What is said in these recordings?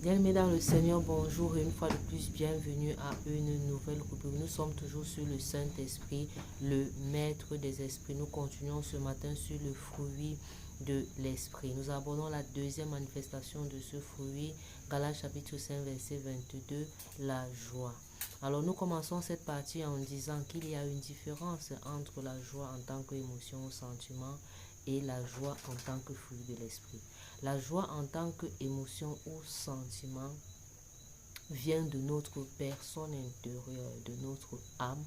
Bien-aimés dans le Seigneur, bonjour et une fois de plus, bienvenue à une nouvelle rubrique. Nous sommes toujours sur le Saint-Esprit, le Maître des Esprits. Nous continuons ce matin sur le fruit de l'Esprit. Nous abordons la deuxième manifestation de ce fruit, Galates chapitre 5, verset 22, la joie. Alors nous commençons cette partie en disant qu'il y a une différence entre la joie en tant qu'émotion ou sentiment et la joie en tant que fruit de l'Esprit. La joie en tant qu'émotion ou sentiment vient de notre personne intérieure, de notre âme,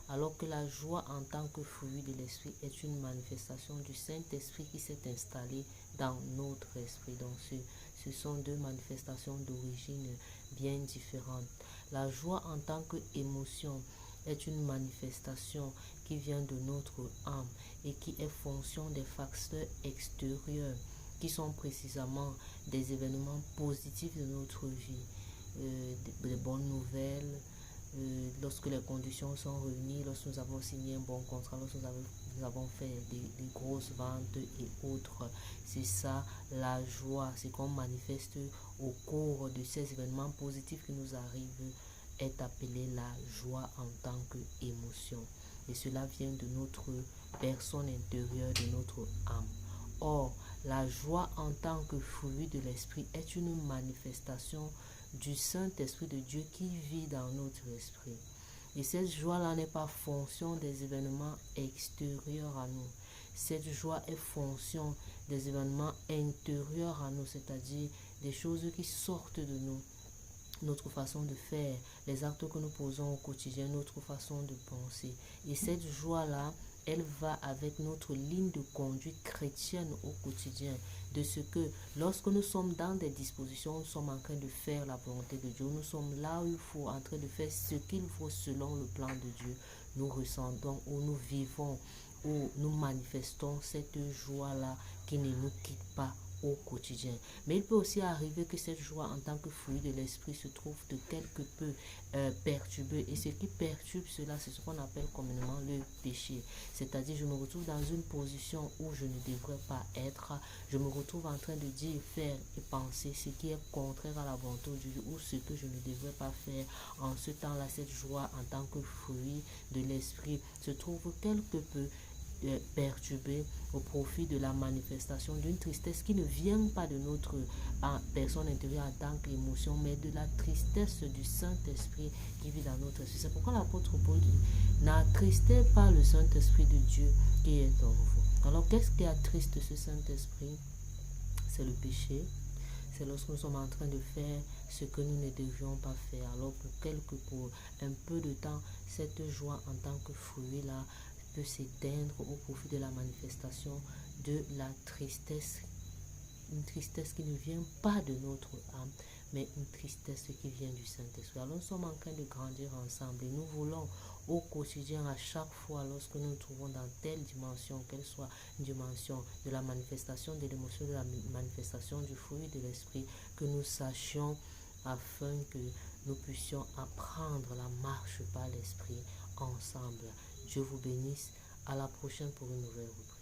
alors que la joie en tant que fruit de l'esprit est une manifestation du Saint-Esprit qui s'est installé dans notre esprit. Donc ce sont deux manifestations d'origine bien différentes. La joie en tant qu'émotion est une manifestation qui vient de notre âme et qui est fonction des facteurs extérieurs qui sont précisément des événements positifs de notre vie, des bonnes nouvelles, lorsque les conditions sont réunies, lorsque nous avons signé un bon contrat, lorsque nous avons fait des grosses ventes et autres. C'est ça la joie, c'est qu'on manifeste au cours de ces événements positifs qui nous arrivent, est appelé la joie en tant qu'émotion. Et cela vient de notre personne intérieure, de notre âme. Or, la joie en tant que fruit de l'esprit est une manifestation du Saint-Esprit de Dieu qui vit dans notre esprit. Et cette joie-là n'est pas fonction des événements extérieurs à nous. Cette joie est fonction des événements intérieurs à nous, c'est-à-dire des choses qui sortent de nous. Notre façon de faire, les actes que nous posons au quotidien, notre façon de penser. Et cette joie-là, elle va avec notre ligne de conduite chrétienne au quotidien. De ce que lorsque nous sommes dans des dispositions, nous sommes en train de faire la volonté de Dieu. Nous sommes là où il faut, en train de faire ce qu'il faut selon le plan de Dieu. Nous ressentons ou nous vivons ou nous manifestons cette joie-là qui ne nous quitte pas au quotidien. Mais il peut aussi arriver que cette joie en tant que fruit de l'esprit se trouve de quelque peu perturbée. Et ce qui perturbe cela, c'est ce qu'on appelle communément le péché. C'est-à-dire, je me retrouve dans une position où je ne devrais pas être. Je me retrouve en train de dire, faire et penser ce qui est contraire à la volonté de Dieu ou ce que je ne devrais pas faire. En ce temps-là, cette joie en tant que fruit de l'esprit se trouve quelque peu perturbé au profit de la manifestation d'une tristesse qui ne vient pas de notre personne intérieure en tant qu'émotion, mais de la tristesse du Saint-Esprit qui vit dans notre esprit. C'est pourquoi l'apôtre Paul dit, n'attristez pas le Saint-Esprit de Dieu qui est en vous. Alors qu'est-ce qui attriste ce Saint-Esprit? C'est le péché. C'est lorsque nous sommes en train de faire ce que nous ne devions pas faire. Alors pour un peu de temps, cette joie en tant que fruit là peut s'éteindre au profit de la manifestation de la tristesse. Une tristesse qui ne vient pas de notre âme, mais une tristesse qui vient du Saint-Esprit. Alors nous sommes en train de grandir ensemble et nous voulons au quotidien, à chaque fois, lorsque nous nous trouvons dans telle dimension, qu'elle soit une dimension de la manifestation de l'émotion, de la manifestation du fruit de l'esprit, que nous sachions afin que nous puissions apprendre la marche par l'esprit ensemble. Dieu vous bénisse. À la prochaine pour une nouvelle rubrique.